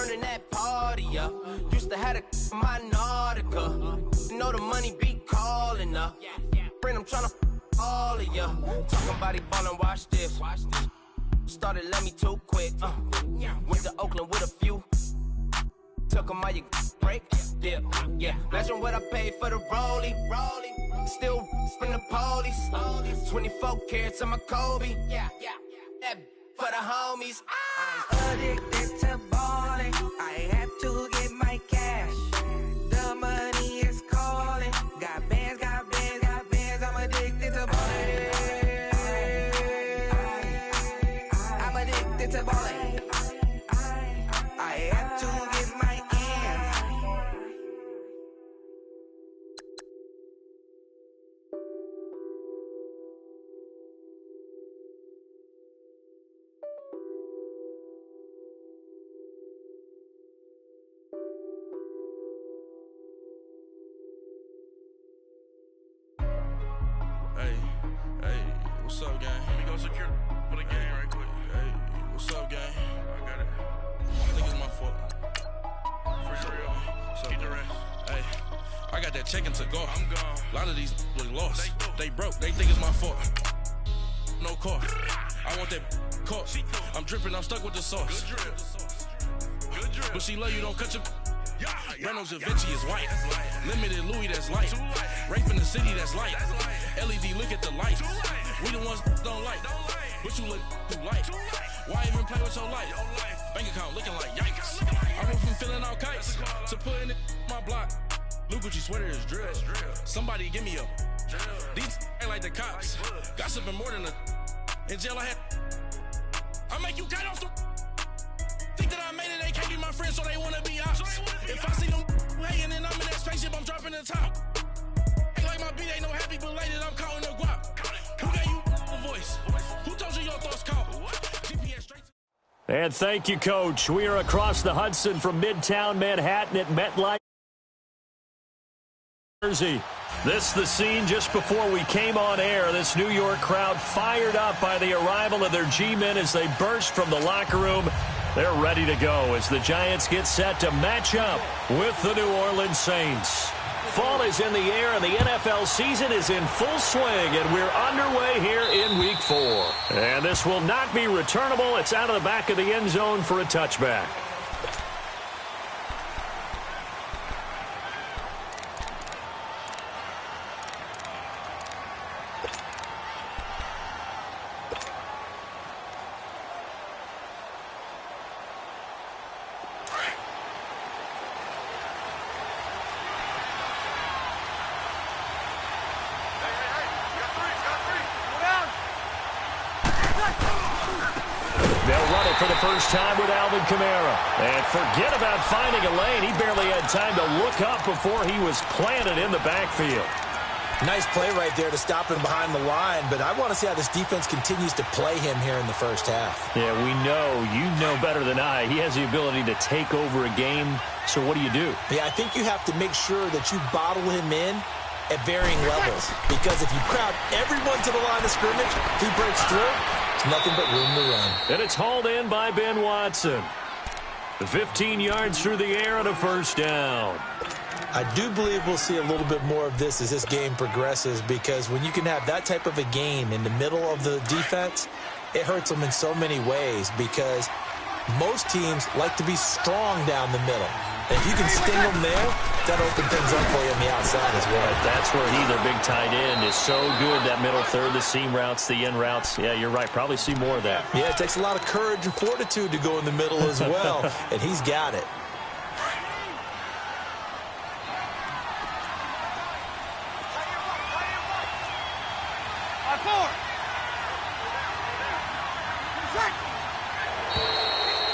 turning that party up. Used to have a my Nautica. Know the money be calling up. Friend, I'm tryna all of ya. Talking about he ballin', watch this. Started let me too quick. Went to Oakland with a few. Took 'em all you break. Yeah. Imagine what I paid for the rollie. Still from the police. 24 carats on my Kobe. That for the homies. Addicted to ballin', I have to get my cash. The money is calling. Got bands, I'm addicted to ballin'. I'm addicted to ballin'. I have to get my ends. Hey, what's up, gang? Let me go secure for the game right quick. Hey, what's up, gang? I got it. I think it's my fault. For real. Keep the rest. Hey, I got that check-in to go. I'm gone. A lot of these look lost. They broke. They think it's my fault. No car. I want that car. I'm dripping. I'm stuck with the sauce. Good drip. But she love you. Don't cut your... Reynolds Da Vinci is white. Limited Louis, that's light. Rape in the city, that's light. LED, look at the lights. We the ones don't like. But you look too light. Why even play with your life? Bank account looking like yikes. I went from filling out kites to putting it in my block. Blue Gucci sweater is drill. Somebody give me a. These ain't like the cops. Gossiping more than a. In jail I had. I make you get off the. Think that I made it, they can't be my friends, so they wanna be ops. If I see them hating and I'm in that spaceship, I'm dropping the top. Ain't like my beat, ain't no happy belated, I'm counting the guap. Who gave you a voice? Who told you your thoughts count? GPS straight to... And thank you, Coach. We are across the Hudson from Midtown Manhattan at MetLife. Jersey. This the scene just before we came on air. This New York crowd fired up by the arrival of their G-men as they burst from the locker room. They're ready to go as the Giants get set to match up with the New Orleans Saints. Fall is in the air and the NFL season is in full swing, and we're underway here in Week 4. And this will not be returnable. It's out of the back of the end zone for a touchback. For the first time with Alvin Kamara. And forget about finding a lane. He barely had time to look up before he was planted in the backfield. Nice play right there to stop him behind the line, but I want to see how this defense continues to play him here in the first half. Yeah, we know. You know better than I. He has the ability to take over a game, so what do you do? Yeah, I think you have to make sure that you bottle him in at varying levels, because if you crowd everyone to the line of scrimmage, if he breaks through, it's nothing but room to run. And it's hauled in by Ben Watson. 15 yards through the air and a first down. I do believe we'll see a little bit more of this as this game progresses, because when you can have that type of a game in the middle of the defense, it hurts them in so many ways, because most teams like to be strong down the middle. And if you can sting them there, that opens things up for you on the outside as well. Right, that's where he, their big tight end, is so good, that middle third, the seam routes, the in routes. Yeah, you're right. Probably see more of that. Yeah, it takes a lot of courage and fortitude to go in the middle as well, and he's got it.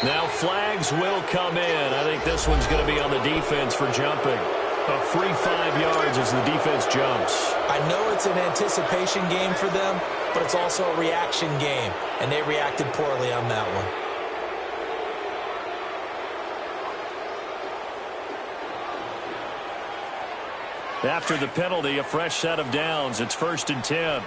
Now flags will come in. I think this one's going to be on the defense for jumping. A free 5 yards as the defense jumps. I know it's an anticipation game for them, but it's also a reaction game, and they reacted poorly on that one. After the penalty, a fresh set of downs. It's 1st and 10.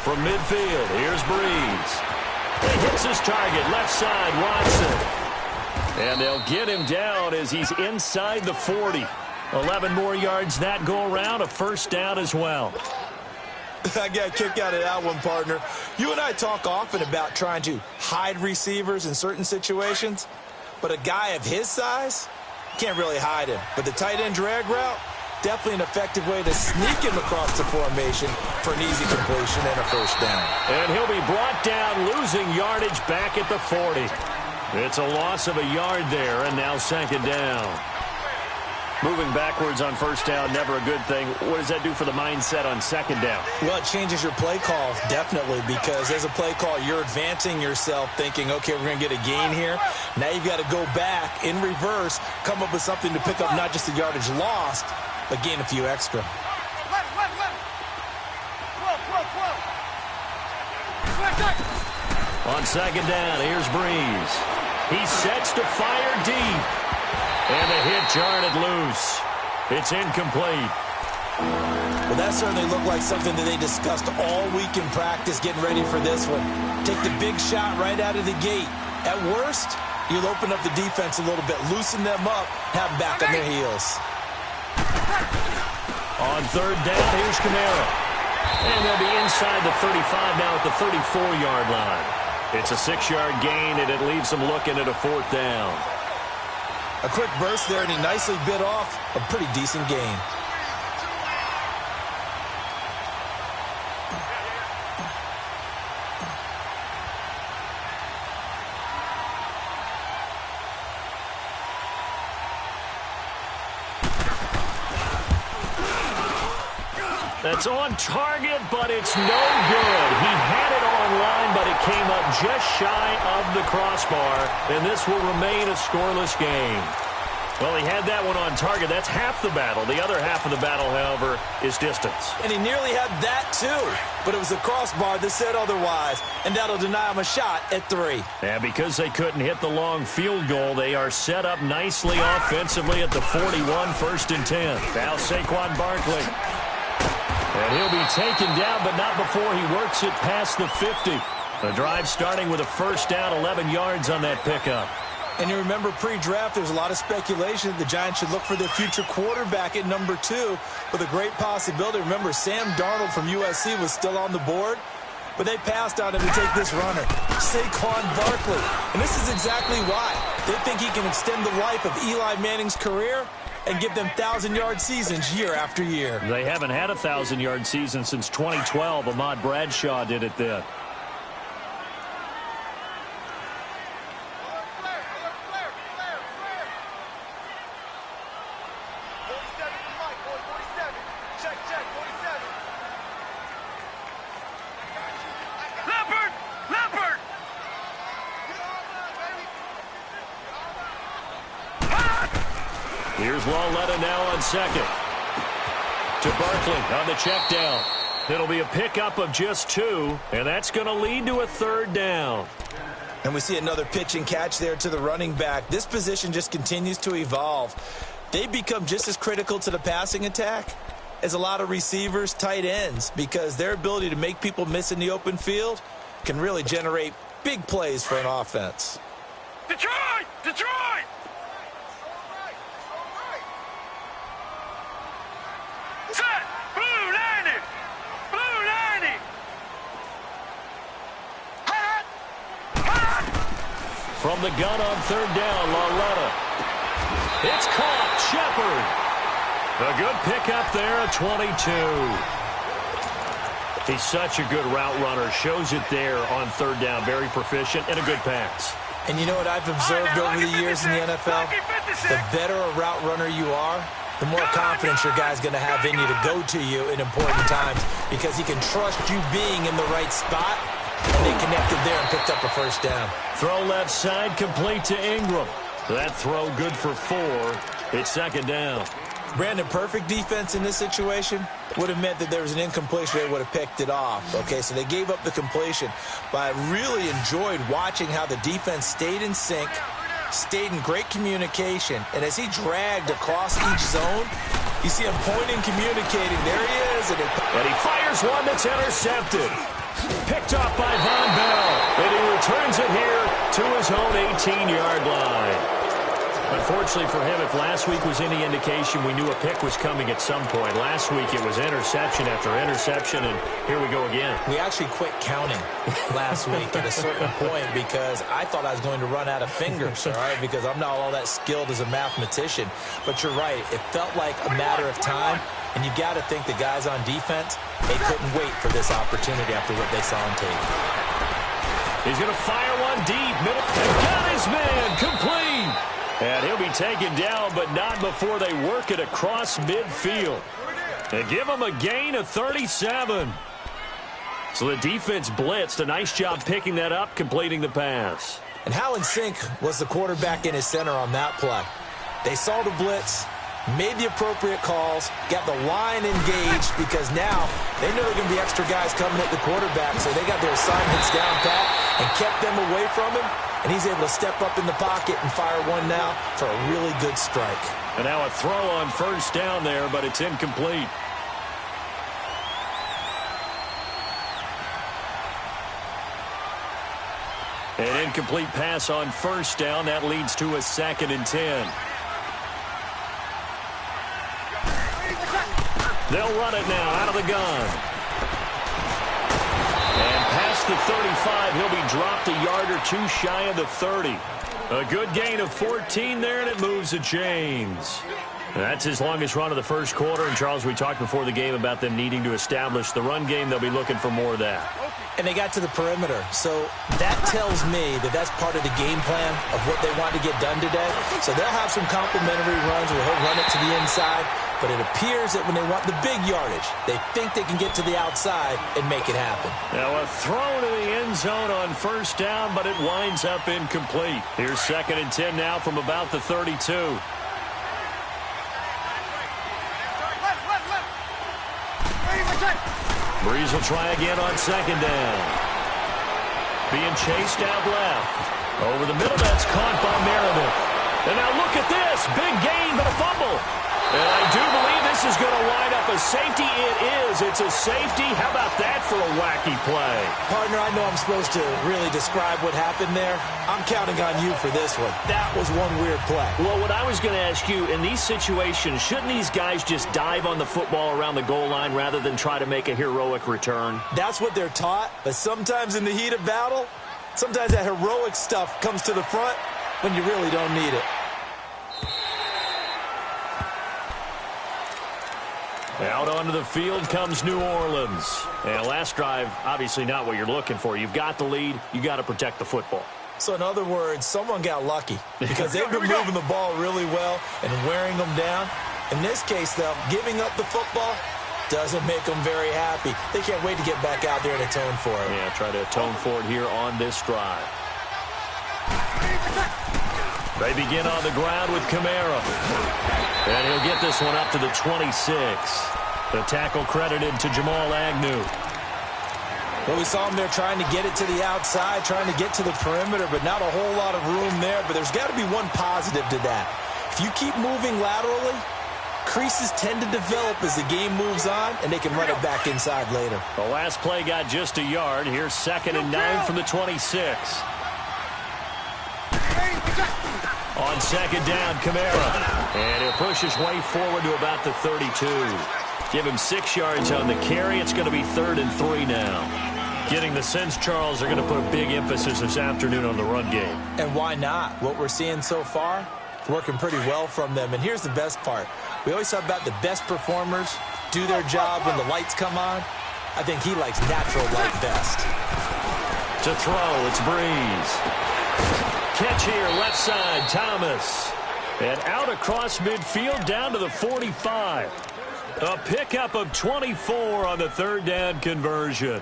From midfield, here's Breeze. He hits his target, left side, Watson. And they'll get him down as he's inside the 40. 11 more yards that go around, a first down as well. I got a kick out of that one, partner. You and I talk often about trying to hide receivers in certain situations, but a guy of his size can't really hide him. But the tight end drag route, definitely an effective way to sneak him across the formation for an easy completion and a first down. And he'll be brought down, losing yardage back at the 40. It's a loss of a yard there, and now second down. Moving backwards on first down, never a good thing. What does that do for the mindset on second down? Well, it changes your play call, definitely, because as a play call, you're advancing yourself thinking, okay, we're going to get a gain here. Now you've got to go back in reverse, come up with something to pick up not just the yardage lost, but gain a few extra. On second down, here's Breeze. He sets to fire deep. And the hit jarred it loose. It's incomplete. Well, that certainly looked like something that they discussed all week in practice getting ready for this one. Take the big shot right out of the gate. At worst, you'll open up the defense a little bit, loosen them up, have them back on their heels. On third down, here's Kamara. And they'll be inside the 35 now at the 34-yard line. It's a 6-yard gain, and it leaves them looking at a fourth down. A quick burst there, and he nicely bit off a pretty decent gain. That's on target, but it's no good. He had it on line, but it came up just shy of the crossbar, and this will remain a scoreless game. Well, he had that one on target. That's half the battle. The other half of the battle, however, is distance. And he nearly had that, too. But it was the crossbar that said otherwise, and that'll deny him a shot at 3. And because they couldn't hit the long field goal, they are set up nicely offensively at the 41, first and 10. Now Saquon Barkley. And he'll be taken down, but not before he works it past the 50. The drive starting with a first down, 11 yards on that pickup. And you remember pre-draft, there's a lot of speculation that the Giants should look for their future quarterback at number 2 with a great possibility. Remember, Sam Darnold from USC was still on the board, but they passed on him to take this runner, Saquon Barkley. And this is exactly why. They think he can extend the life of Eli Manning's career and give them 1,000-yard seasons year after year. They haven't had a 1,000-yard season since 2012. Ahmad Bradshaw did it then. Here's Lauletta now on second. To Barkley on the check down. It'll be a pickup of just 2, and that's going to lead to a third down. And we see another pitch and catch there to the running back. This position just continues to evolve. They become just as critical to the passing attack as a lot of receivers, tight ends, because their ability to make people miss in the open field can really generate big plays for an offense. Detroit! Detroit! Set! Blue 90! Blue 90! Hot! Hot! From the gun on third down, Lauletta. It's caught. Shepard. A good pickup there at 22. He's such a good route runner. Shows it there on third down. Very proficient and a good pass. And you know what I've observed over the years in the NFL? The better a route runner you are, the more confidence your guy's going to have in you to go to you in important times because he can trust you being in the right spot, and they connected there and picked up a first down. Throw left side, complete to Ingram. That throw good for 4. It's second down. Brandon, perfect defense in this situation would have meant that there was an incompletion. They would have picked it off. Okay, so they gave up the completion. But I really enjoyed watching how the defense stayed in sync, stayed in great communication. And as he dragged across each zone, you see him pointing, communicating. There he is. And he fires one that's intercepted. Picked off by Von Bell. And he returns it here to his own 18-yard line. Unfortunately for him, if last week was any indication, we knew a pick was coming at some point. Last week it was interception after interception, and here we go again. We actually quit counting last week at a certain point because I thought I was going to run out of fingers, all right, because I'm not all that skilled as a mathematician. But you're right. It felt like a matter of time, and you got to think the guys on defense, they couldn't wait for this opportunity after what they saw on tape. He's going to fire one deep. Middle. And got his man. Complete. And he'll be taken down, but not before they work it across midfield. And give him a gain of 37. So the defense blitzed. A nice job picking that up, completing the pass. And how in sync was the quarterback in his center on that play? They saw the blitz, made the appropriate calls, got the line engaged because now they knew there were going to be extra guys coming at the quarterback, so they got their assignments down pat and kept them away from him. And he's able to step up in the pocket and fire one now for a really good strike. And now a throw on first down there, but it's incomplete. An incomplete pass on first down. That leads to a 2nd and 10. They'll run it now out of the gun. And past the 35, he'll be dropped a yard or two shy of the 30. A good gain of 14 there, and it moves the chains. That's his longest run of the first quarter. And, Charles, we talked before the game about them needing to establish the run game. They'll be looking for more of that. And they got to the perimeter. So that tells me that that's part of the game plan of what they want to get done today. So they'll have some complimentary runs where he'll run it to the inside. But it appears that when they want the big yardage, they think they can get to the outside and make it happen. Now a throw to the end zone on first down, but it winds up incomplete. Here's 2nd and 10 now from about the 32. Breeze will try again on 2nd down. Being chased out left. Over the middle, that's caught by Meredith. And now look at this. Big gain, but a fumble. And I do believe this is going to wind up a safety. It is. It's a safety. How about that for a wacky play? Partner, I know I'm supposed to really describe what happened there. I'm counting on you for this one. That was one weird play. Well, what I was going to ask you, in these situations, shouldn't these guys just dive on the football around the goal line rather than try to make a heroic return? That's what they're taught. But sometimes in the heat of battle, sometimes that heroic stuff comes to the front when you really don't need it. Out onto the field comes New Orleans. And last drive, obviously not what you're looking for. You've got the lead. You got to protect the football. So in other words, someone got lucky because they've been moving the ball really well and wearing them down. In this case, though, giving up the football doesn't make them very happy. They can't wait to get back out there and atone for it. Yeah, try to atone for it here on this drive. They begin on the ground with Kamara. And he'll get this one up to the 26. The tackle credited to Jamal Agnew. Well, we saw him there trying to get it to the outside, trying to get to the perimeter, but not a whole lot of room there. But there's got to be one positive to that. If you keep moving laterally, creases tend to develop as the game moves on, and they can run it back inside later. The last play got just a yard. Here's 2nd and 9 from the 26. On 2nd down, Kamara. And he'll push his way forward to about the 32. Give him 6 yards on the carry. It's going to be 3rd and 3 now. Getting the sense, Charles, they're going to put a big emphasis this afternoon on the run game. And why not? What we're seeing so far, it's working pretty well from them. And here's the best part. We always talk about the best performers do their job when the lights come on. I think he likes natural light best. To throw, it's Breeze. Catch here, left side, Thomas. And out across midfield, down to the 45. A pickup of 24 on the 3rd down conversion.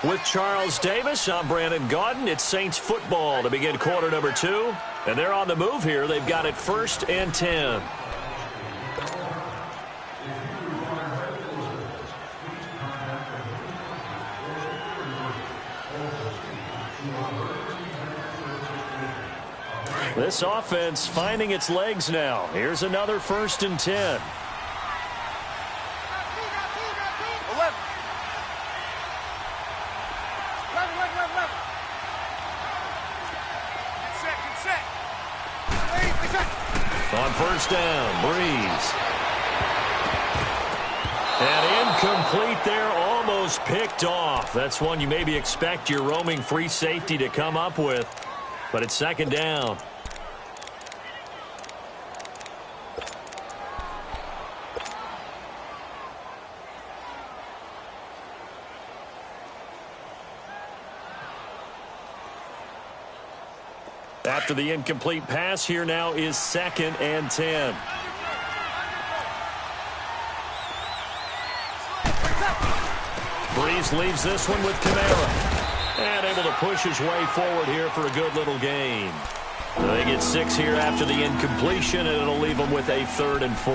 With Charles Davis, I'm Brandon Gaudin. It's Saints football to begin quarter number 2. And they're on the move here. They've got it 1st and 10. This offense finding its legs now. Here's another 1st and 10. 11. On 1st down, Breeze. And incomplete there, almost picked off. That's one you maybe expect your roaming free safety to come up with. But it's 2nd down. After the incomplete pass, here now is 2nd and 10. Breeze leaves this one with Kamara. And able to push his way forward here for a good little gain. They get 6 here after the incompletion, and it'll leave them with a 3rd and 4.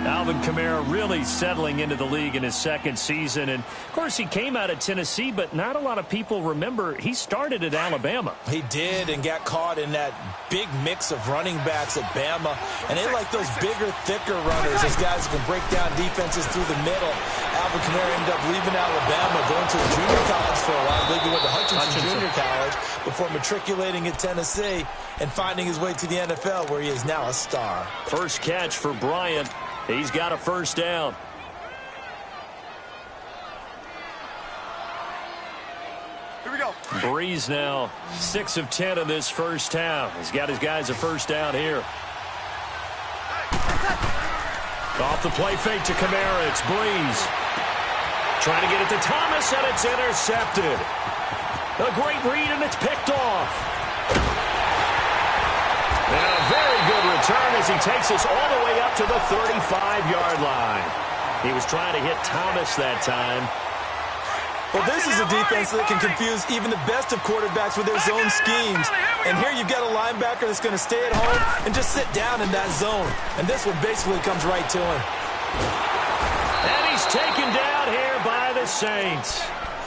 Alvin Kamara really settling into the league in his 2nd season. And, of course, he came out of Tennessee, but not a lot of people remember he started at Alabama. He did, and got caught in that big mix of running backs at Bama. And they like those bigger, thicker runners, those guys who can break down defenses through the middle. Alvin Kamara ended up leaving Alabama, going to a junior college for a while. I believe he went to Hutchinson Junior College before matriculating at Tennessee and finding his way to the NFL, where he is now a star. First catch for Bryant. He's got a 1st down. Here we go. Breeze now 6 of 10 in this 1st half. He's got his guys a 1st down here. Off the play fake to Kamara. It's Breeze. Trying to get it to Thomas, and it's intercepted. A great read, and it's picked off. And a very good return as he takes us all the way up to the 35-yard line. He was trying to hit Thomas that time. Well, this is a defense that can confuse even the best of quarterbacks with their zone schemes. And here you've got a linebacker that's going to stay at home and just sit down in that zone. And this one basically comes right to him. And he's taken down here by the Saints.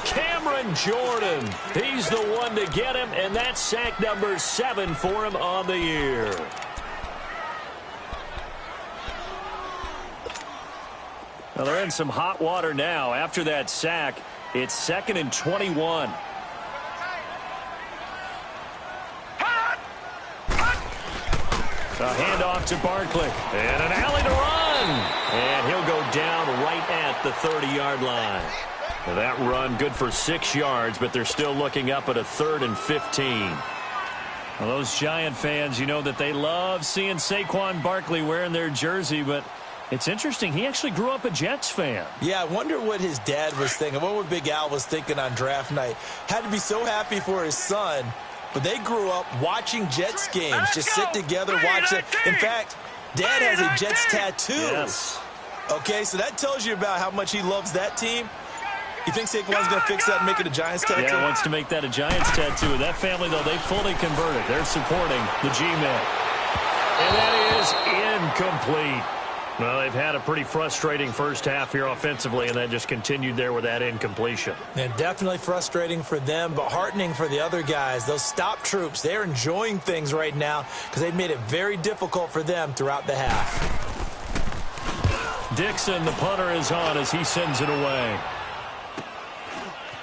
Cameron Jordan, he's the one to get him, and that's sack number 7 for him on the year. Well, they're in some hot water now. After that sack, it's 2nd and 21. A handoff to Barkley, and an alley to run. And he'll go down right at the 30-yard line. That run good for 6 yards, but they're still looking up at a 3rd and 15. Well, those Giant fans, you know that they love seeing Saquon Barkley wearing their jersey, but it's interesting. He actually grew up a Jets fan. Yeah, I wonder what his dad was thinking. What Big Al was thinking on draft night. Had to be so happy for his son, but they grew up watching Jets games. Just sit together, watch it. In fact, Dad has a Jets tattoo. Yes. Okay, so that tells you about how much he loves that team. You think Saquon's going to fix that and make it a Giants tattoo? Yeah, he wants to make that a Giants tattoo. That family, though, they fully converted. They're supporting the G-Men. And that is incomplete. Well, they've had a pretty frustrating first half here offensively, and that just continued there with that incompletion. And definitely frustrating for them, but heartening for the other guys. Those stop troops, they're enjoying things right now because they've made it very difficult for them throughout the half. Dixon, the punter, is on as he sends it away.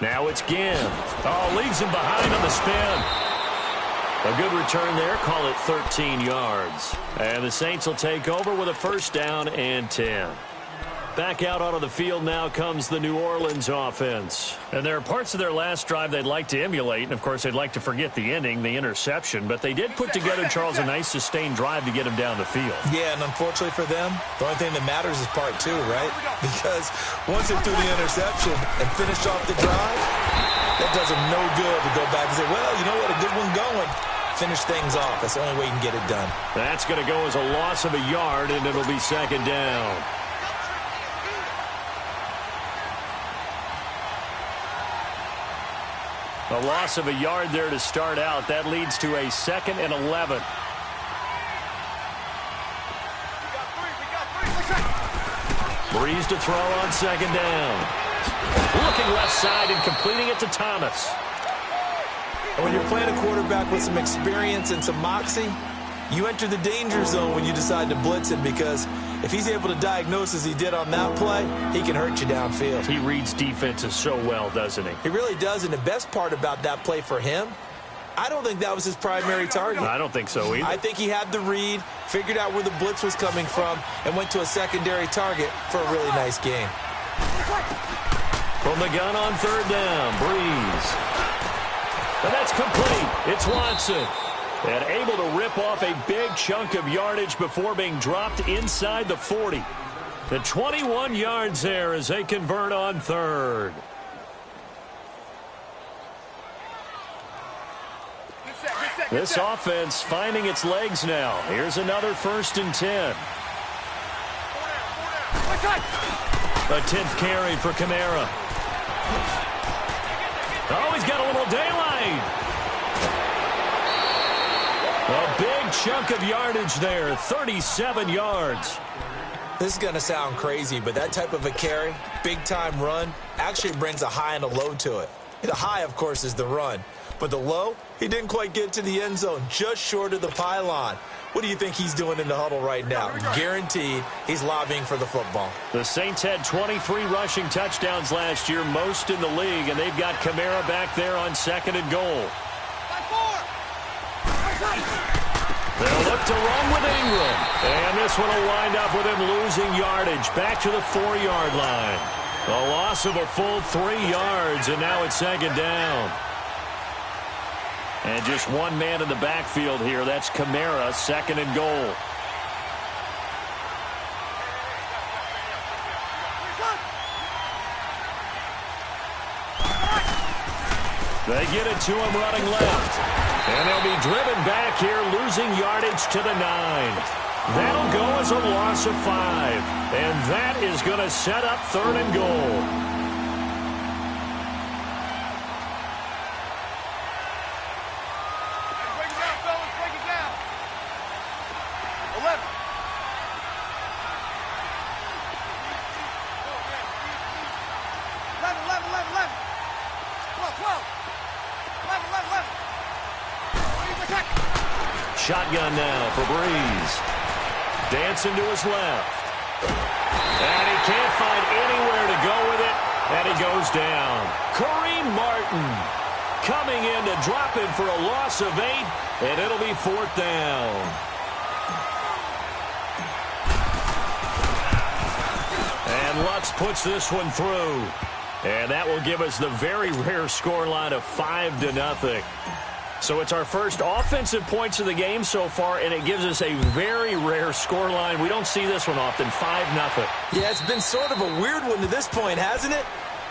Now it's Ginn. Oh, leaves him behind on the spin. A good return there. Call it 13 yards. And the Saints will take over with a 1st down and 10. Back out onto the field now comes the New Orleans offense. And there are parts of their last drive they'd like to emulate. And, of course, they'd like to forget the ending, the interception. But they did put together, Charles, a nice sustained drive to get him down the field. Yeah, and unfortunately for them, the only thing that matters is part 2, right? Because once they threw the interception and finished off the drive, that does them no good to go back and say, well, you know what, a good one going. Finish things off. That's the only way you can get it done. That's going to go as a loss of a yard, and it'll be 2nd down. A loss of a yard there to start out. That leads to a 2nd and 11. Breeze to throw on 2nd down. Looking left side and completing it to Thomas. And when you're playing a quarterback with some experience and some moxie, you enter the danger zone when you decide to blitz him, because if he's able to diagnose as he did on that play, he can hurt you downfield. He reads defenses so well, doesn't he? He really does, and the best part about that play for him, I don't think that was his primary target. I don't think so either. I think he had the read, figured out where the blitz was coming from, and went to a secondary target for a really nice game. From the gun on third down, Breeze. And that's complete. It's Watson. And able to rip off a big chunk of yardage before being dropped inside the 40. The 21 yards there as they convert on third. This offense finding its legs now. Here's another 1st and 10. A 10th carry for Kamara. Oh, he's got a little daylight. A big chunk of yardage there, 37 yards. This is going to sound crazy, but that type of a carry, big-time run, actually brings a high and a low to it. The high, of course, is the run. But the low, he didn't quite get to the end zone, just short of the pylon. What do you think he's doing in the huddle right now? Guaranteed he's lobbying for the football. The Saints had 23 rushing touchdowns last year, most in the league, and they've got Kamara back there on 2nd and goal. They'll look to run with Ingram. And this one will wind up with him losing yardage back to the 4-yard line. A loss of a full 3 yards, and now it's 2nd down. And just one man in the backfield here. That's Kamara, 2nd and goal. They get it to him running left. And they'll be driven back here, losing yardage to the 9. That'll go as a loss of 5. And that is going to set up 3rd and goal. Shotgun now for Breeze. Dancing to his left. And he can't find anywhere to go with it. And he goes down. Kareem Martin coming in to drop him for a loss of 8. And it'll be 4th down. And Lutz puts this one through. And that will give us the very rare scoreline of 5-0. So it's our first offensive points of the game so far, and it gives us a very rare scoreline. We don't see this one often, 5-0. Yeah, it's been sort of a weird one to this point, hasn't it?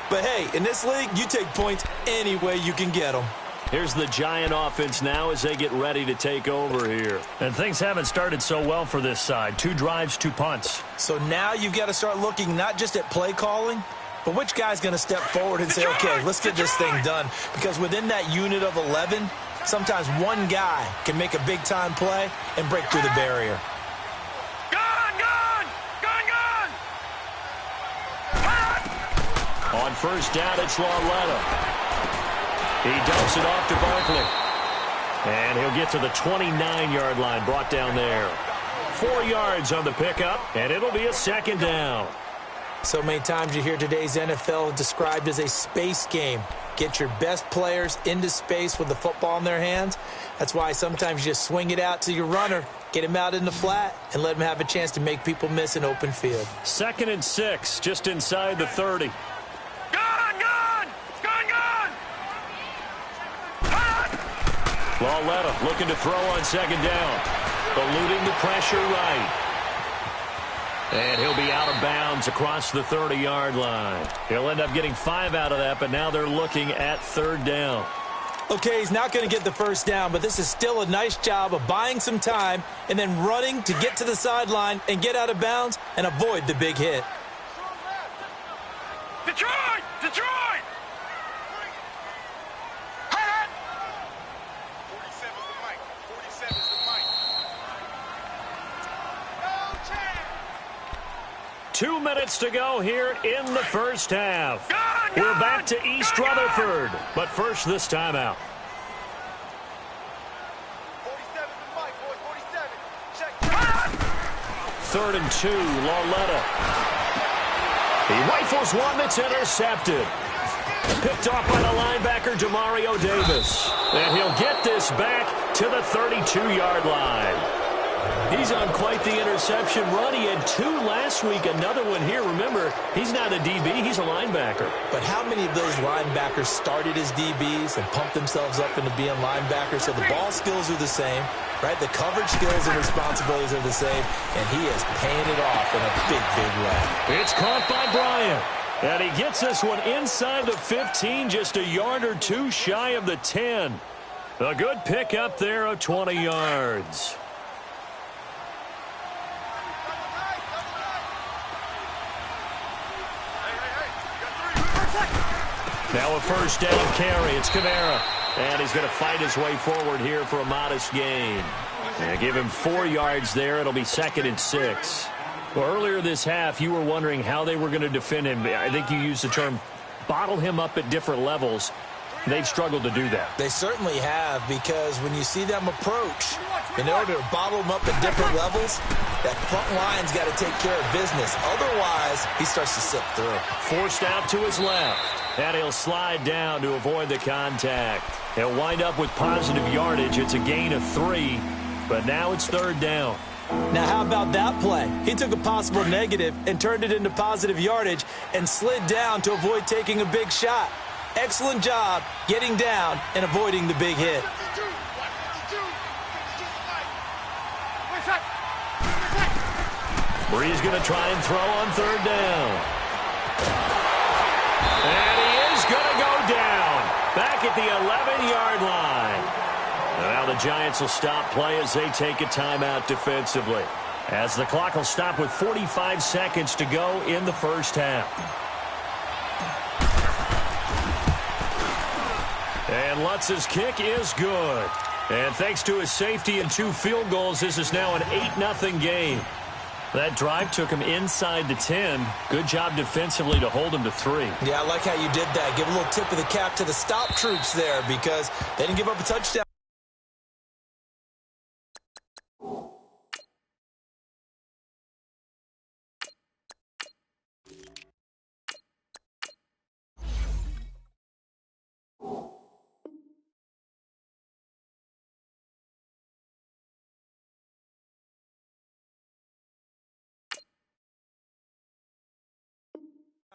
But hey, in this league, you take points any way you can get them. Here's the Giant offense now as they get ready to take over here. And things haven't started so well for this side. 2 drives, 2 punts. So now you've got to start looking not just at play calling, but which guy's going to step forward and say, okay, let's get this thing done. Because within that unit of 11, sometimes one guy can make a big-time play and break through the barrier. On 1st down, it's Lauletta. He dumps it off to Barkley. And he'll get to the 29-yard line, brought down there. 4 yards on the pickup, and it'll be a 2nd down. So many times you hear today's NFL described as a space game. Get your best players into space with the football in their hands. That's why sometimes you just swing it out to your runner, get him out in the flat, and let him have a chance to make people miss an open field. 2nd and 6, just inside the 30. Lauletta looking to throw on 2nd down. Eluding the pressure right. And he'll be out of bounds across the 30-yard line. He'll end up getting 5 out of that, but now they're looking at 3rd down. Okay, he's not going to get the 1st down, but this is still a nice job of buying some time and then running to get to the sideline and get out of bounds and avoid the big hit. Detroit! Detroit! 47's the mic. 47's the mic. 2 minutes to go here in the 1st half. We're back to East Rutherford, but first this timeout. 3rd and 2. Lauletta. He rifles one that's intercepted. Picked off by the linebacker, Demario Davis. And he'll get this back to the 32-yard line. He's on quite the interception run. He had 2 last week, another one here. Remember, he's not a DB, he's a linebacker. But how many of those linebackers started as DBs and pumped themselves up into being linebackers? So the ball skills are the same, right? The coverage skills and responsibilities are the same, and he is paying it off in a big, big way. It's caught by Bryant. And he gets this one inside the 15, just a yard or 2 shy of the 10. A good pick up there of 20 yards. Now a first down carry. It's Kamara. And he's going to fight his way forward here for a modest gain. And give him 4 yards there. It'll be 2nd and 6. Well, earlier this half, you were wondering how they were going to defend him. I think you used the term bottle him up at different levels. They've struggled to do that. They certainly have, because when you see them approach, in order to bottle him up at different levels, that front line's got to take care of business. Otherwise, he starts to slip through. Forced out to his left. And he'll slide down to avoid the contact. He'll wind up with positive yardage. It's a gain of 3, but now it's 3rd down. Now, how about that play? He took a possible negative and turned it into positive yardage and slid down to avoid taking a big shot. Excellent job getting down and avoiding the big hit. Brees going to try and throw on 3rd down. And he is going to go down. Back at the 11-yard line. Now the Giants will stop play as they take a timeout defensively. As the clock will stop with 45 seconds to go in the first half. And Lutz's kick is good. And thanks to his safety and 2 field goals, this is now an 8-0 game. That drive took him inside the 10. Good job defensively to hold him to 3. Yeah, I like how you did that. Give a little tip of the cap to the stop troops there, because they didn't give up a touchdown.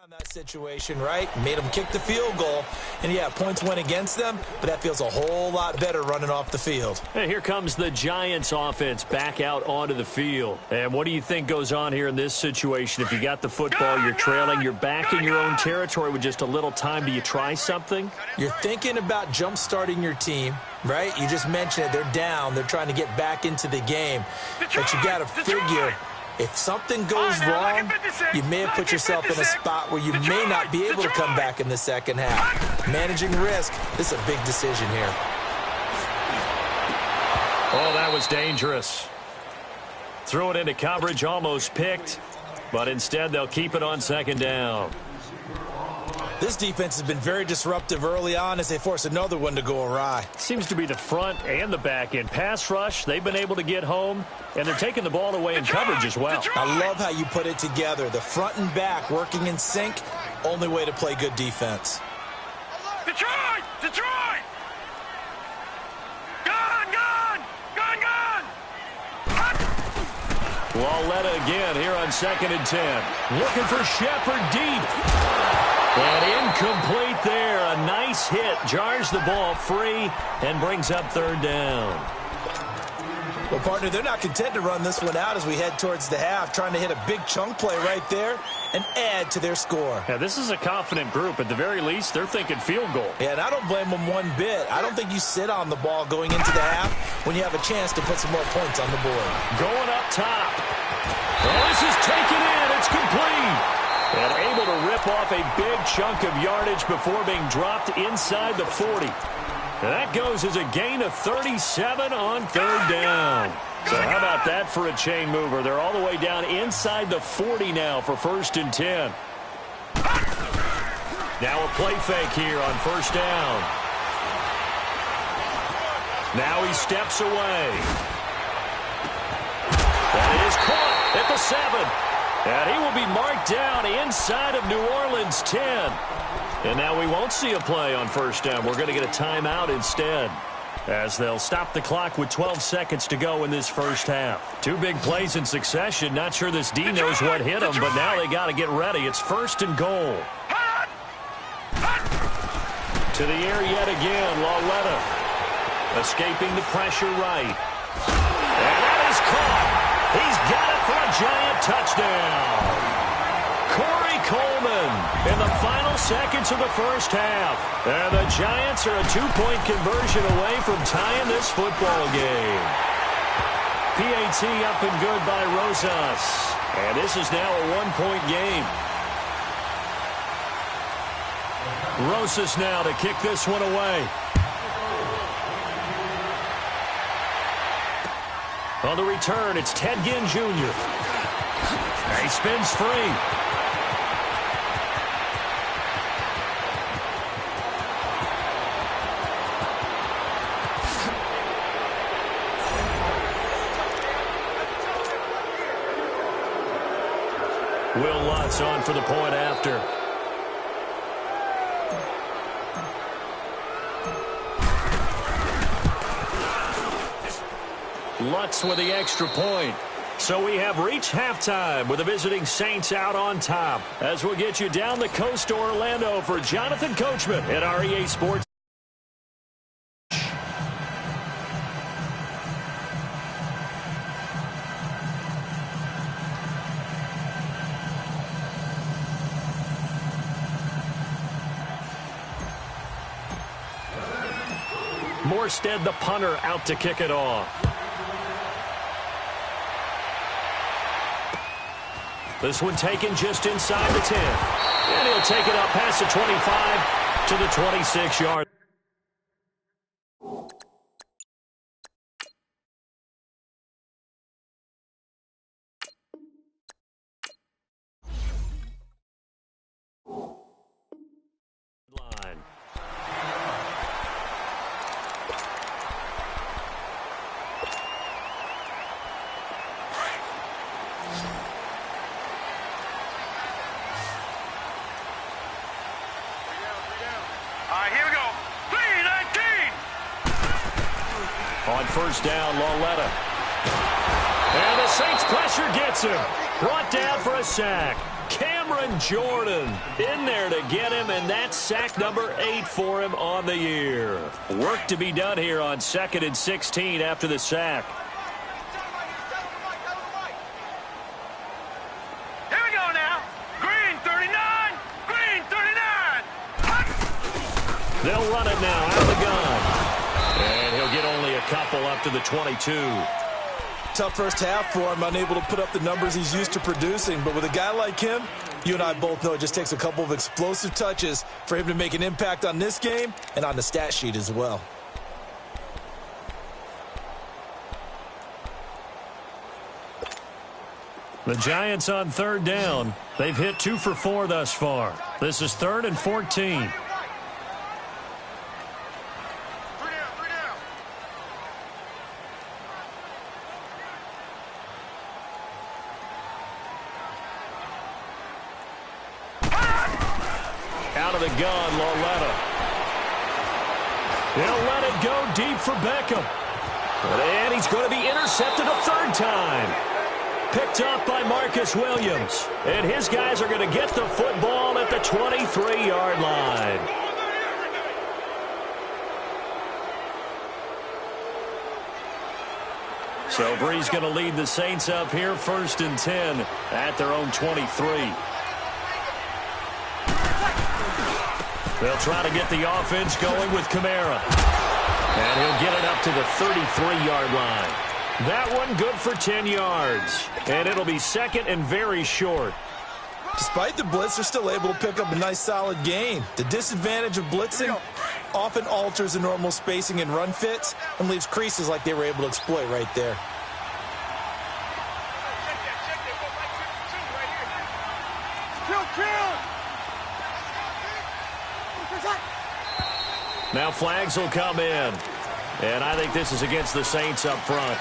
That situation, right? Made them kick the field goal, and yeah, points went against them, but that feels a whole lot better running off the field. And here comes the Giants offense back out onto the field. And what do you think goes on here in this situation? If you got the football, you're trailing, you're back in your own territory with just a little time. Do you try something? You're thinking about jump-starting your team, right? You just mentioned it. They're down. They're trying to get back into the game. But you got to figure, if something goes wrong, you may have put yourself in a spot where you may not be able to come back in the second half. Managing risk, this is a big decision here. Oh, that was dangerous. Threw it into coverage, almost picked, but instead they'll keep it on 2nd down. This defense has been very disruptive early on as they force another one to go awry. Seems to be the front and the back end. Pass rush, they've been able to get home, and they're taking the ball away in coverage as well. I love how you put it together. The front and back working in sync, only way to play good defense. Detroit! Detroit! Gone! Gone! Gone! Gone! Lauletta again here on 2nd and 10. Looking for Shepard deep. And incomplete there. A nice hit. Jars the ball free and brings up 3rd down. Well, partner, they're not content to run this one out as we head towards the half, trying to hit a big chunk play right there and add to their score. Yeah, this is a confident group. At the very least, they're thinking field goal. Yeah, and I don't blame them one bit. I don't think you sit on the ball going into the half when you have a chance to put some more points on the board. Going up top. Well, this is taken in. It's complete. And able to rip off a big chunk of yardage before being dropped inside the 40. And that goes as a gain of 37 on 3rd down. So how about that for a chain mover? They're all the way down inside the 40 now for 1st and 10. Now a play fake here on 1st down. Now he steps away. That is caught at the 7. And he will be marked down inside of New Orleans' 10. And now we won't see a play on first down. We're going to get a timeout instead, as they'll stop the clock with 12 seconds to go in this first half. 2 big plays in succession. Not sure this D knows what hit him, but now they got to get ready. It's first and goal. To the air yet again, Lauletta. Escaping the pressure right. And that is caught. He's got it for a Giant touchdown. Corey Coleman in the final seconds of the first half. And the Giants are a 2-point conversion away from tying this football game. PAT up and good by Rosas. And this is now a 1-point game. Rosas now to kick this one away. On the return, it's Ted Ginn Jr. He spins free. Will Lutz on for the point after. Lutz with the extra point. So we have reached halftime with the visiting Saints out on top. As we'll get you down the coast to Orlando for Jonathan Coachman at REA Sports. Morstead, the punter, out to kick it off. This one taken just inside the 10. And he'll take it up past the 25 to the 26-yard. Line. Here we go. 3-19. On first down, Lauletta. And the Saints pressure gets him. Brought down for a sack. Cameron Jordan in there to get him, and that's sack number 8 for him on the year. Work to be done here on 2nd and 16 after the sack. Here we go now. Green 39. Green 39. They'll run it now out of the gun. And he'll get only a couple up to the 22. Tough first half for him, unable to put up the numbers he's used to producing. But with a guy like him, you and I both know it just takes a couple of explosive touches for him to make an impact on this game and on the stat sheet as well. The Giants on third down. They've hit 2 for 4 thus far. This is 3rd and 14. Out of the gun, Lauletta. He'll let it go deep for Beckham. And he's going to be intercepted a 3rd time. Picked off by Marcus Williams. And his guys are going to get the football at the 23-yard line. So Bree's going to lead the Saints up here, 1st and 10 at their own 23. They'll try to get the offense going with Kamara. And he'll get it up to the 33-yard line. That one good for 10 yards. And it'll be 2nd and very short. Despite the blitz, they're still able to pick up a nice solid gain. The disadvantage of blitzing often alters the normal spacing and run fits and leaves creases like they were able to exploit right there. Now flags will come in. And I think this is against the Saints up front.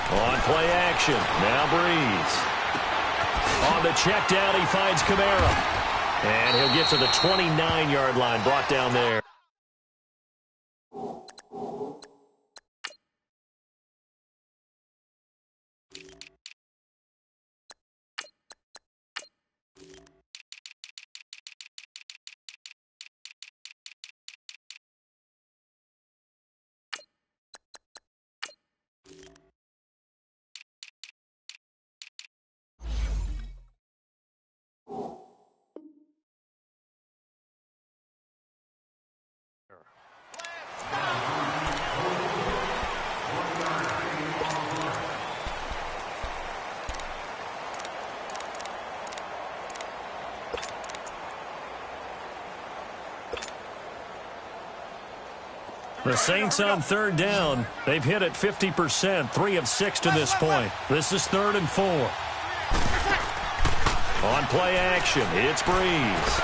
On play action, now Breeze. On the check down, he finds Kamara. And he'll get to the 29-yard line, brought down there. The Saints on third down. They've hit it 50%, 3 of 6 to this point. This is 3rd and 4. On play action, it's Breeze.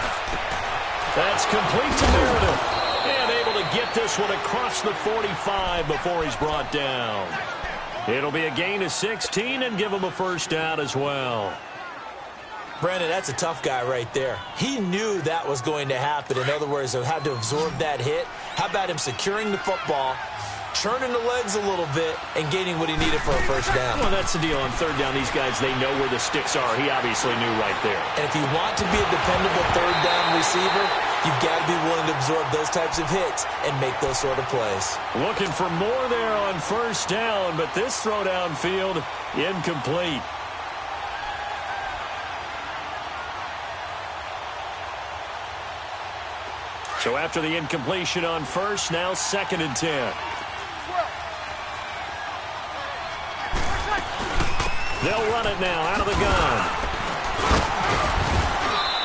That's complete to Meredith. And able to get this one across the 45 before he's brought down. It'll be a gain of 16 and give him a first down as well. Brandon, that's a tough guy right there. He knew that was going to happen. In other words, he had to absorb that hit. How about him securing the football, churning the legs a little bit, and gaining what he needed for a first down? Well, that's the deal. On third down, these guys, they know where the sticks are. He obviously knew right there. And if you want to be a dependable third down receiver, you've got to be willing to absorb those types of hits and make those sort of plays. Looking for more there on first down, but this throw downfield, incomplete. So after the incompletion on first, now 2nd and 10. They'll run it now out of the gun.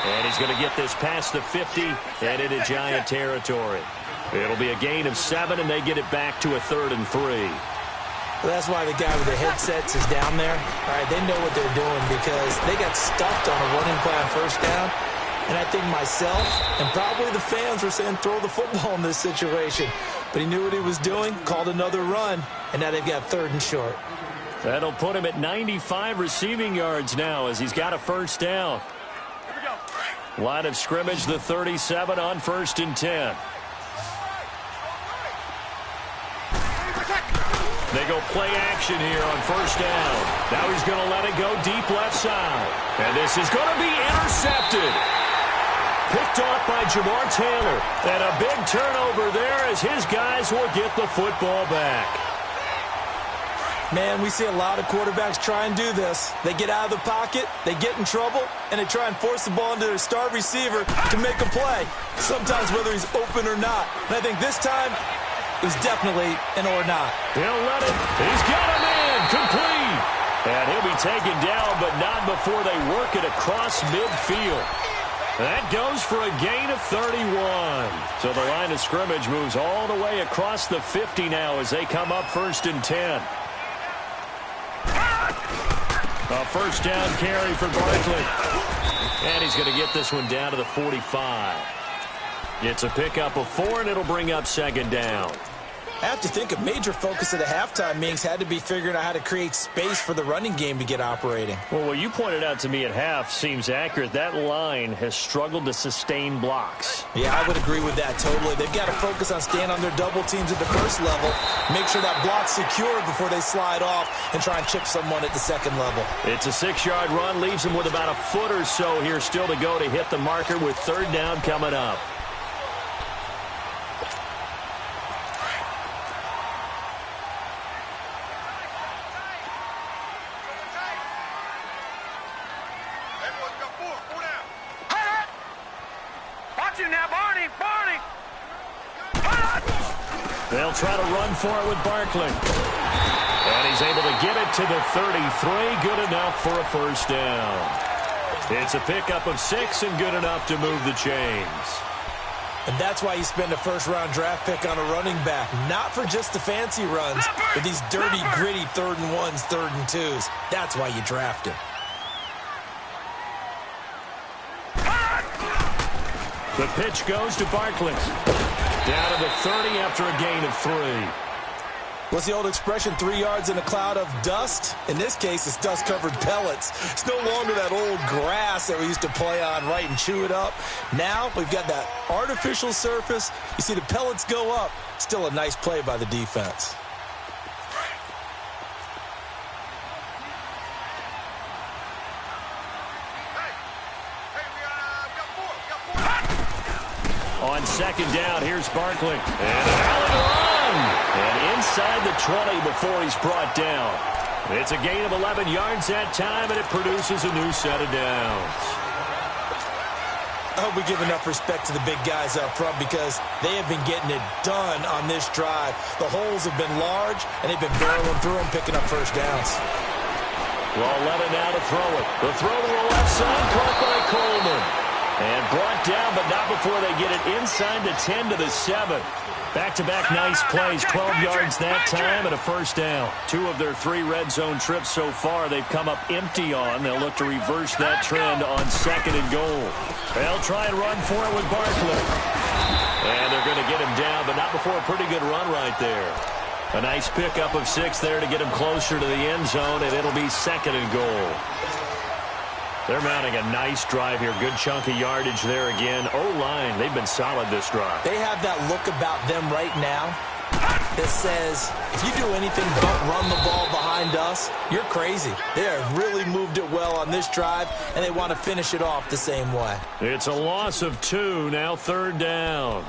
And he's going to get this past the 50 and into Giant territory. It'll be a gain of 7, and they get it back to a 3rd and 3. Well, that's why the guy with the headsets is down there. All right, they know what they're doing because they got stuffed on a running play on first down. And I think myself and probably the fans were saying throw the football in this situation. But he knew what he was doing, called another run, and now they've got 3rd and short. That'll put him at 95 receiving yards now as he's got a first down. Line of scrimmage, the 37 on 1st and 10. They go play action here on first down. Now he's going to let it go deep left side. And this is going to be intercepted. Picked off by Jamar Taylor. And a big turnover there as his guys will get the football back. Man, we see a lot of quarterbacks try and do this. They get out of the pocket, they get in trouble, and they try and force the ball into their star receiver to make a play, sometimes whether he's open or not. And I think this time, it was definitely an or not. He'll let it. He's got a man. Complete. And he'll be taken down, but not before they work it across midfield. That goes for a gain of 31. So the line of scrimmage moves all the way across the 50 now as they come up 1st and 10. A first down carry for Barkley. And he's going to get this one down to the 45. It's a pickup of 4, and it'll bring up 2nd down. I have to think a major focus of the halftime meetings had to be figuring out how to create space for the running game to get operating. Well, what you pointed out to me at half seems accurate. That line has struggled to sustain blocks. Yeah, I would agree with that totally. They've got to focus on staying on their double teams at the first level, make sure that block's secure before they slide off and try and chip someone at the second level. It's a 6-yard run, leaves them with about a foot or so here still to go to hit the marker with 3rd down coming up. They'll try to run for it with Barkley. And he's able to get it to the 33. Good enough for a first down. It's a pickup of 6 and good enough to move the chains. And that's why you spend a first-round draft pick on a running back. Not for just the fancy runs, but these dirty, gritty 3rd and 1s, 3rd and 2s. That's why you draft him. The pitch goes to Barkley. Down to the 30 after a gain of 3. What's the old expression, 3 yards in a cloud of dust? In this case, it's dust-covered pellets. It's no longer that old grass that we used to play on, right, and chew it up. Now we've got that artificial surface. You see the pellets go up. Still a nice play by the defense. On second down, here's Barkley. And a valid run. And inside the 20 before he's brought down. It's a gain of 11 yards that time, and it produces a new set of downs. I hope we give enough respect to the big guys up front because they have been getting it done on this drive. The holes have been large, and they've been barreling through them, picking up first downs. Well, Levin now to throw it. The throw to the left side, caught by Coleman. And brought down, but not before they get it inside the 10 to the 7. Back-to-back nice plays, 12 yards that time and a first down. 2 of their 3 red zone trips so far they've come up empty on. They'll look to reverse that trend on second and goal. They'll try and run for it with Barkley. And they're going to get him down, but not before a pretty good run right there. A nice pickup of 6 there to get him closer to the end zone, and it'll be second and goal. They're mounting a nice drive here. Good chunk of yardage there again. O-line, they've been solid this drive. They have that look about them right now that says, if you do anything but run the ball behind us, you're crazy. They have really moved it well on this drive, and they want to finish it off the same way. It's a loss of 2, now third down.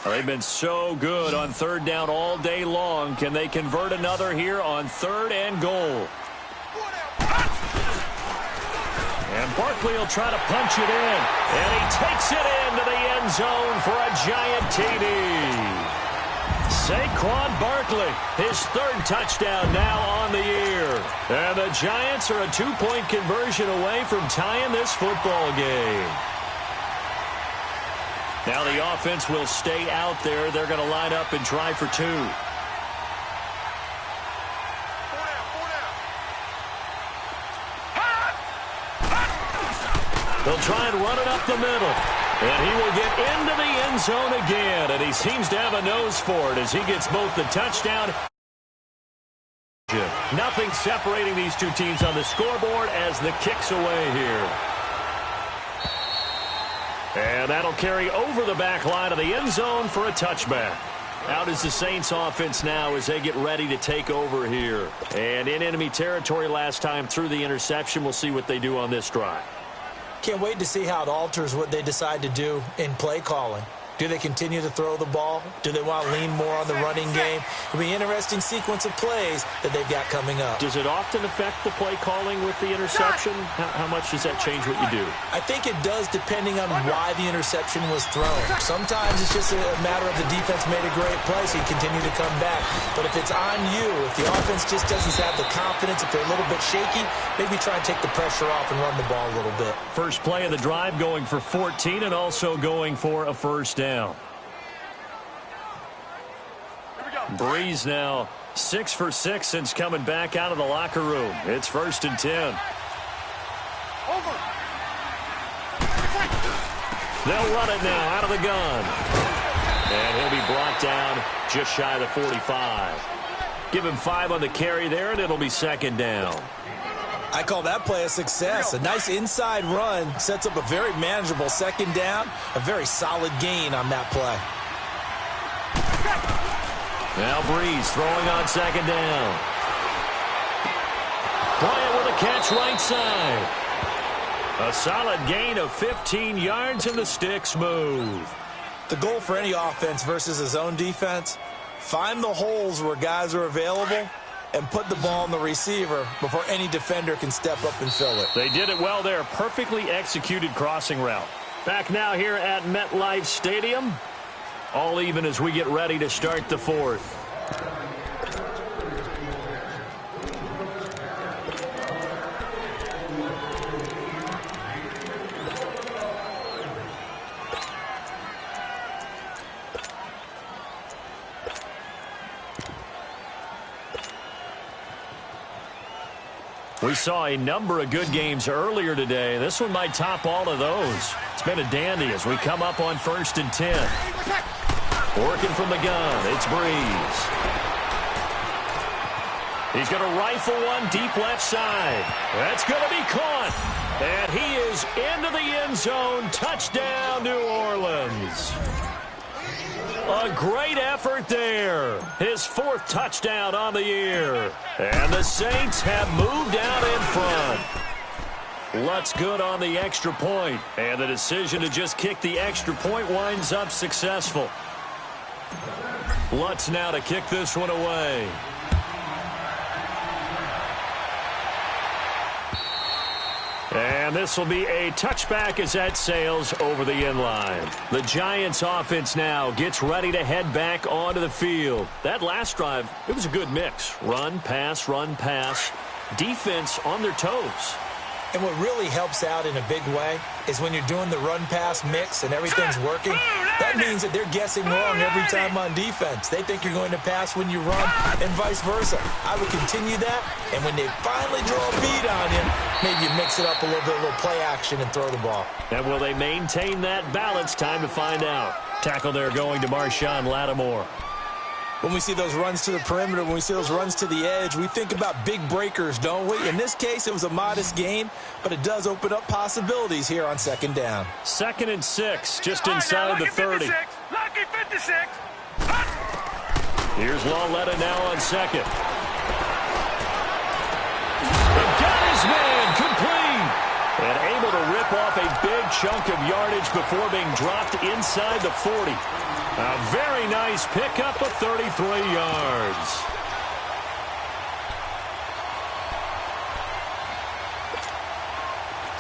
They've been so good on third down all day long. Can they convert another here on third and goal? And Barkley will try to punch it in. And he takes it into the end zone for a giant TD. Saquon Barkley, his 3rd touchdown now on the year. And the Giants are a 2-point conversion away from tying this football game. Now the offense will stay out there. They're going to line up and try for 2. They'll try and run it up the middle. And he will get into the end zone again. And he seems to have a nose for it as he gets both the touchdown. Nothing separating these 2 teams on the scoreboard as the kick's away here. And that'll carry over the back line of the end zone for a touchback. Out is the Saints offense now as they get ready to take over here. And in enemy territory last time through the interception. We'll see what they do on this drive. Can't wait to see how it alters what they decide to do in play calling. Do they continue to throw the ball? Do they want to lean more on the running game? It'll be an interesting sequence of plays that they've got coming up. Does it often affect the play calling with the interception? How much does that change what you do? I think it does depending on why the interception was thrown. Sometimes it's just a matter of the defense made a great play, so you continue to come back. But if it's on you, if the offense just doesn't have the confidence, if they're a little bit shaky, maybe try and take the pressure off and run the ball a little bit. First play of the drive going for 14 and also going for a first down. Breeze now 6 for 6 since coming back out of the locker room. It's 1st and 10. They'll run it now out of the gun. And he'll be brought down just shy of the 45. Give him 5 on the carry there, and it'll be second down. I call that play a success. A nice inside run sets up a very manageable second down. A very solid gain on that play. Now Breeze throwing on second down. Bryant with a catch right side. A solid gain of 15 yards and the stick's move. The goal for any offense versus a zone defense, find the holes where guys are available and put the ball on the receiver before any defender can step up and fill it. They did it well there. Perfectly executed crossing route. Back now here at MetLife Stadium. All even as we get ready to start the 4th. We saw a number of good games earlier today. This one might top all of those. It's been a dandy as we come up on 1st and 10. Working from the gun, it's Breeze. He's going to rifle one deep left side. That's going to be caught. And he is into the end zone. Touchdown, New Orleans. A great effort there. His 4th touchdown on the year. And the Saints have moved out in front. Lutz good on the extra point. And the decision to just kick the extra point winds up successful. Lutz now to kick this one away. And this will be a touchback as that sails over the end line. The Giants offense now gets ready to head back onto the field. That last drive, it was a good mix. Run, pass, defense on their toes. And what really helps out in a big way is when you're doing the run-pass mix and everything's working, that means that they're guessing wrong every time on defense. They think you're going to pass when you run and vice versa. I would continue that, and when they finally draw a bead on you, maybe you mix it up a little bit, a little play action and throw the ball. And will they maintain that balance? Time to find out. Tackle there going to Marshawn Lattimore. When we see those runs to the perimeter, when we see those runs to the edge, we think about big breakers, don't we? In this case, it was a modest gain, but it does open up possibilities here on 2nd down. 2nd and 6, just inside the 30. Lucky 56. Here's Lauletta now on 2nd. Got his man complete. And able to rip off a big chunk of yardage before being dropped inside the 40. A very nice pickup of 33 yards.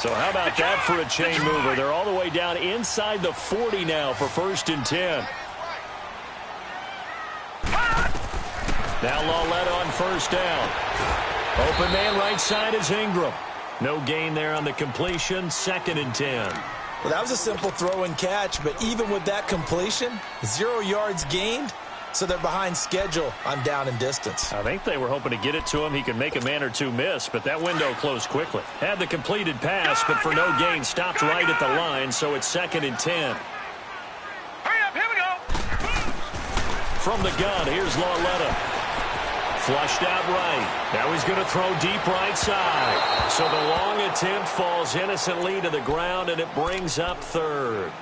So how about that for a chain mover? They're all the way down inside the 40 now for 1st and 10. Now Lauletta on 1st down. Open man right side is Ingram. No gain there on the completion. 2nd and 10. Well, that was a simple throw and catch, but even with that completion, 0 yards gained, so they're behind schedule on down and distance. I think they were hoping to get it to him. He could make a man or two miss, but that window closed quickly. Had the completed pass, but for no gain, stopped right at the line, so it's 2nd and 10. Hurry up, here we go. From the gun, here's Lauletta. Flushed out right. Now he's going to throw deep right side. So the long attempt falls innocently to the ground, and it brings up 3rd.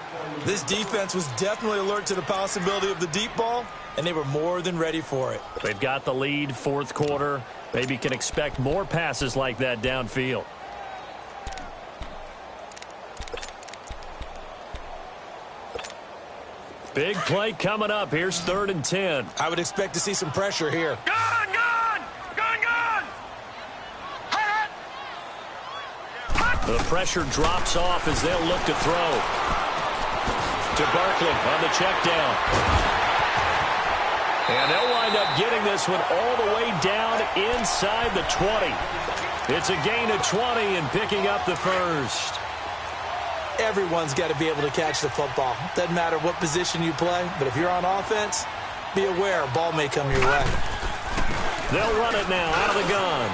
This defense was definitely alert to the possibility of the deep ball, and they were more than ready for it. They've got the lead, 4th quarter. Maybe can expect more passes like that downfield. Big play coming up. Here's 3rd and 10. I would expect to see some pressure here. Gone! The pressure drops off as they'll look to throw. To Barkley on the check down. And they'll wind up getting this one all the way down inside the 20. It's a gain of 20 and picking up the 1st. Everyone's got to be able to catch the football. Doesn't matter what position you play, but if you're on offense, be aware a ball may come your way. They'll run it now out of the gun.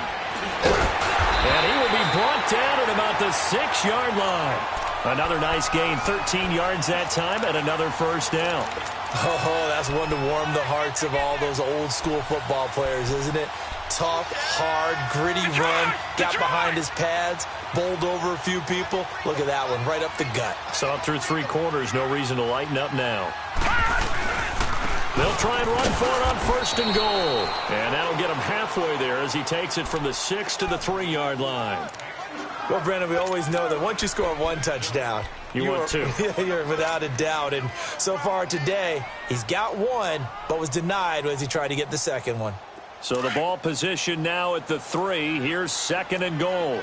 And he will be brought down at about the 6-yard line. Another nice gain, 13 yards that time, and another 1st down. Oh, that's one to warm the hearts of all those old school football players, isn't it? Tough, hard, gritty run, got behind his pads, bowled over a few people. Look at that one, right up the gut. Saw it through 3 quarters, no reason to lighten up now. They'll try and run for it on 1st and goal. And that'll get him halfway there as he takes it from the 6 to the 3-yard line. Well, Brandon, we always know that once you score 1 touchdown, you're 2. You're without a doubt. And so far today, he's got 1, but was denied as he tried to get the 2nd one. So the ball position now at the 3. Here's 2nd and goal.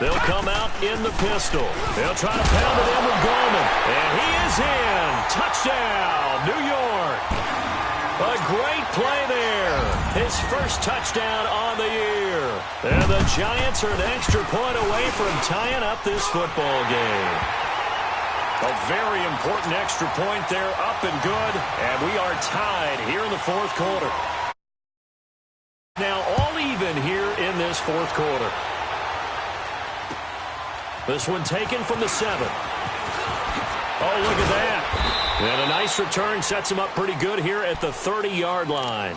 They'll come out in the pistol. They'll try to pound it in with Gorman. And he is in. Touchdown, New York. A great play there. His 1st touchdown on the year. And the Giants are an extra point away from tying up this football game. A very important extra point there, up and good. And we are tied here in the 4th quarter. Now all even here in this 4th quarter. This one taken from the 7. Oh, look at that. And a nice return sets him up pretty good here at the 30-yard line.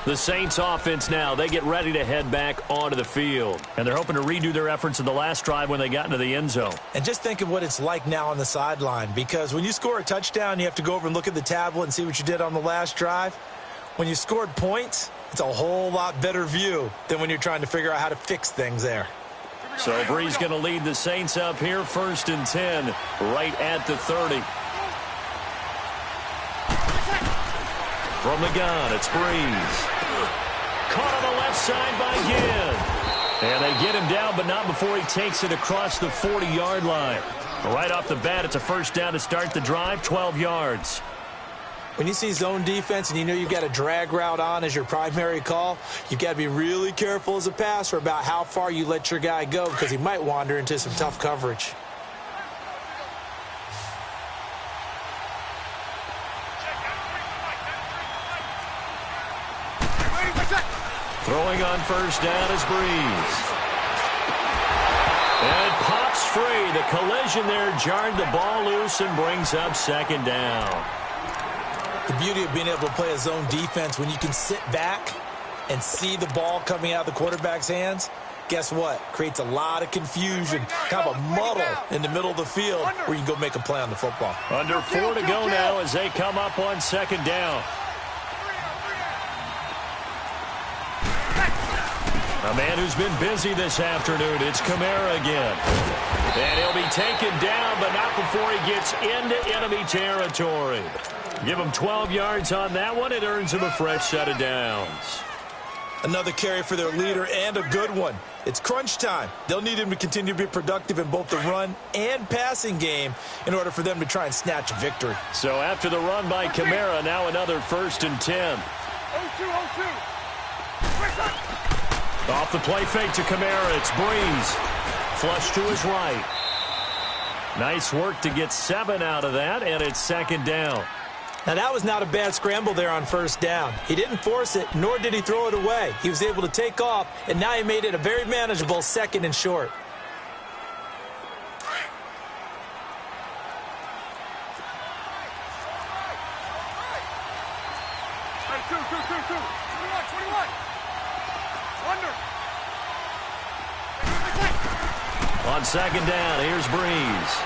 The Saints offense now, they get ready to head back onto the field. And they're hoping to redo their efforts in the last drive when they got into the end zone. And just think of what it's like now on the sideline, because when you score a touchdown, you have to go over and look at the tablet and see what you did on the last drive. When you scored points, it's a whole lot better view than when you're trying to figure out how to fix things there. So Brees going to lead the Saints up here, 1st and 10, right at the 30. From the gun, it's Brees. Caught on the left side by Ginn. And they get him down, but not before he takes it across the 40-yard line. Right off the bat, it's a first down to start the drive, 12 yards. When you see zone defense and you know you've got a drag route on as your primary call, you've got to be really careful as a passer about how far you let your guy go, because he might wander into some tough coverage. Throwing on first down is Brees. And it pops free. The collision there jarred the ball loose and brings up 2nd down. The beauty of being able to play a zone defense, when you can sit back and see the ball coming out of the quarterback's hands, guess what? Creates a lot of confusion, kind of a muddle in the middle of the field where you can go make a play on the football. Under 4 to go now as they come up on 2nd down. A man who's been busy this afternoon, it's Kamara again. And he'll be taken down, but not before he gets into enemy territory. Give him 12 yards on that one. It earns him a fresh set of downs. Another carry for their leader, and a good one. It's crunch time. They'll need him to continue to be productive in both the run and passing game in order for them to try and snatch a victory. So after the run by Kamara, now another 1st and 10. 0-2. Off the play fake to Kamara, it's Brees. Flush to his right. Nice work to get 7 out of that, and it's 2nd down. Now, that was not a bad scramble there on first down. He didn't force it, nor did he throw it away. He was able to take off, and now he made it a very manageable 2nd and short. On 2nd down, here's Brees.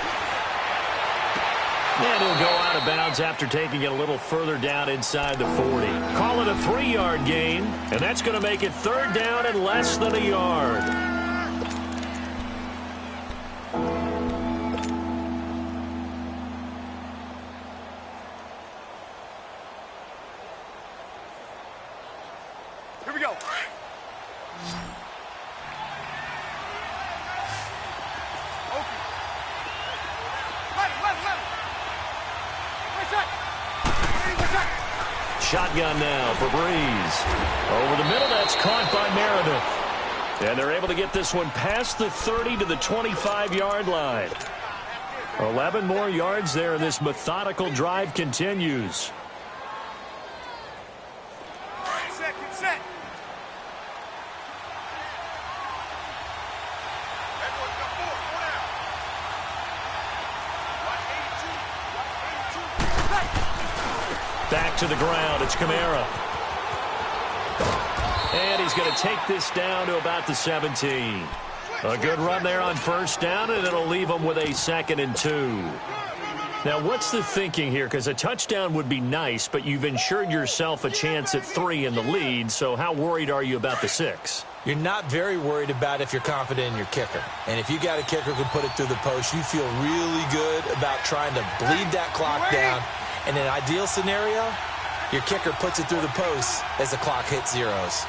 And he'll go out of bounds after taking it a little further down inside the 40. Call it a 3-yard gain, and that's going to make it 3rd down and less than a yard. Here we go. Shotgun now for Brees. Over the middle, that's caught by Meredith. And they're able to get this one past the 30 to the 25-yard line. 11 more yards there, and this methodical drive continues. Set. Back to the ground, it's Kamara. And he's going to take this down to about the 17. A good run there on first down, and it'll leave them with a 2nd and 2. Now, what's the thinking here? Because a touchdown would be nice, but you've ensured yourself a chance at 3 in the lead, so how worried are you about the 6? You're not very worried about if you're confident in your kicker. And if you got a kicker who can put it through the post, you feel really good about trying to bleed that clock down. In an ideal scenario, your kicker puts it through the post as the clock hits zeros.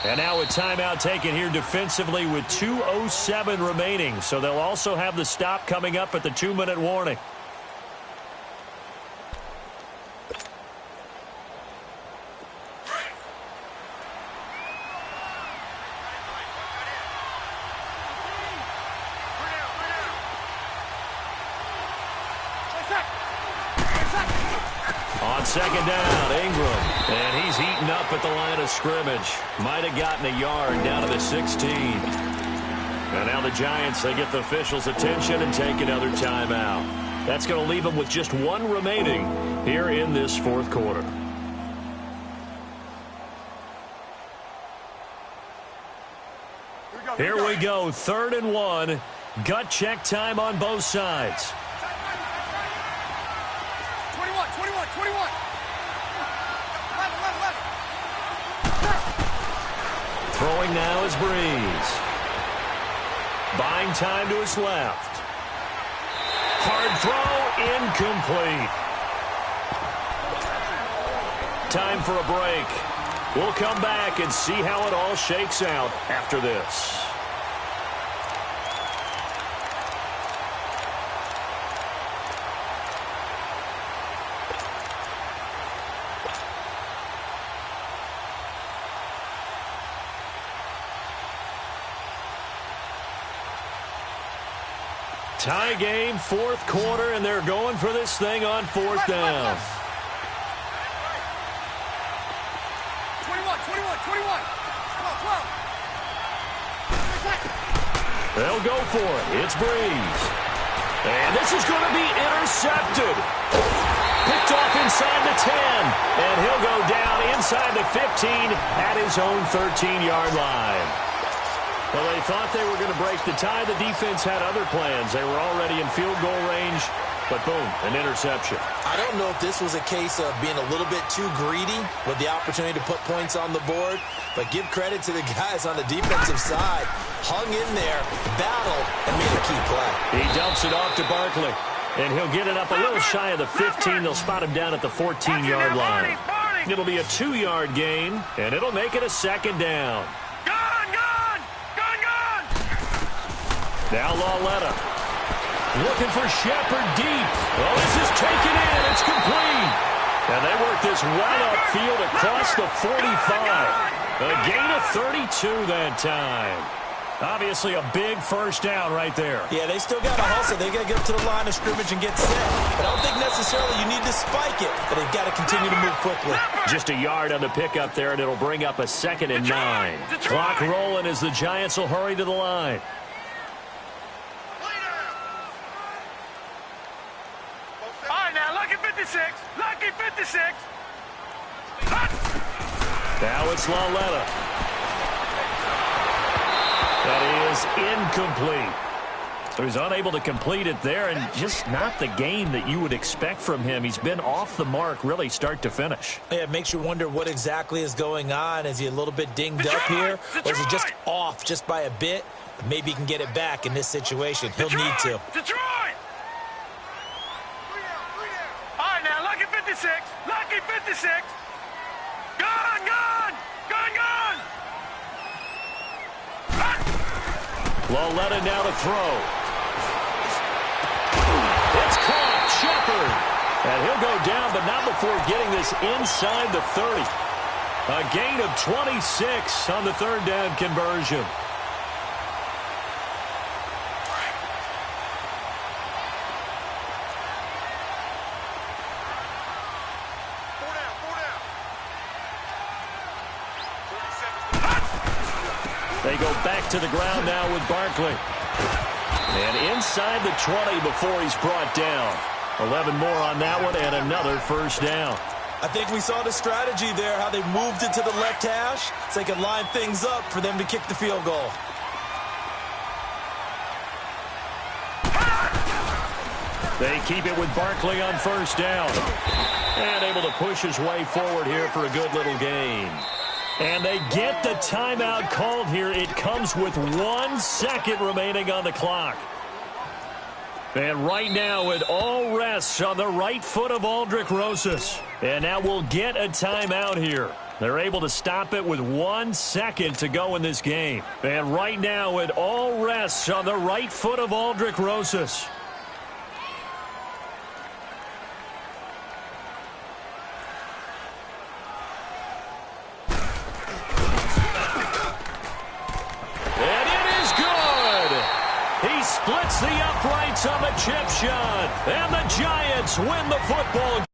And now a timeout taken here defensively with 2:07 remaining. So they'll also have the stop coming up at the 2-minute warning. On 2nd down, Ingram. And he's heating up at the line of scrimmage. Might have gotten a yard down to the 16. And now the Giants, they get the officials' attention and take another timeout. That's going to leave them with just one remaining here in this fourth quarter. Here we go, 3rd and 1. Gut check time on both sides. 21. Throwing now is Breeze. Buying time to his left. Hard throw, incomplete. Time for a break. We'll come back and see how it all shakes out after this. Tie game, 4th quarter, and they're going for this thing on 4th down. 21. They'll go for it. It's Breeze. And this is going to be intercepted. Picked off inside the 10. And he'll go down inside the 15 at his own 13-yard line. Well, they thought they were going to break the tie. The defense had other plans. They were already in field goal range, but boom, an interception. I don't know if this was a case of being a little bit too greedy with the opportunity to put points on the board, but give credit to the guys on the defensive side. Hung in there, battled, and made a key play. He dumps it off to Barkley, and he'll get it up a little shy of the 15. They'll spot him down at the 14-yard line. It'll be a 2-yard gain, and it'll make it a 2nd down. Now Lauletta looking for Shepard deep. Oh, this is taken in. It's complete. And they work this well upfield across the 45. A gain of 32 that time. Obviously a big first down right there. Yeah, they still got to hustle. They got to get up to the line of scrimmage and get set. But I don't think necessarily you need to spike it, but they've got to continue to move quickly. Just a yard on the pickup there, and it'll bring up a 2nd and 9. Clock rolling as the Giants will hurry to the line. Lucky 56. Now it's Lauletta. That is incomplete. So he's unable to complete it there, and just not the game that you would expect from him. He's been off the mark really start to finish. Yeah, it makes you wonder what exactly is going on. Is he a little bit dinged up here, or is he just off just by a bit? Maybe he can get it back in this situation. He'll need to. Detroit! Lucky 56. Gone. Lauletta now to throw. It's caught. Shepard. And he'll go down, but not before getting this inside the 30. A gain of 26 on the 3rd down conversion. They go back to the ground now with Barkley. And inside the 20 before he's brought down. 11 more on that one and another first down. I think we saw the strategy there, how they moved it to the left hash so they could line things up for them to kick the field goal. They keep it with Barkley on first down. And able to push his way forward here for a good little gain. And they get the timeout called here. It comes with 1 second remaining on the clock. And right now it all rests on the right foot of Aldrick Rosas. And now we'll get a timeout here. They're able to stop it with 1 second to go in this game. And right now it all rests on the right foot of Aldrick Rosas. Splits the uprights on the chip shot. And the Giants win the football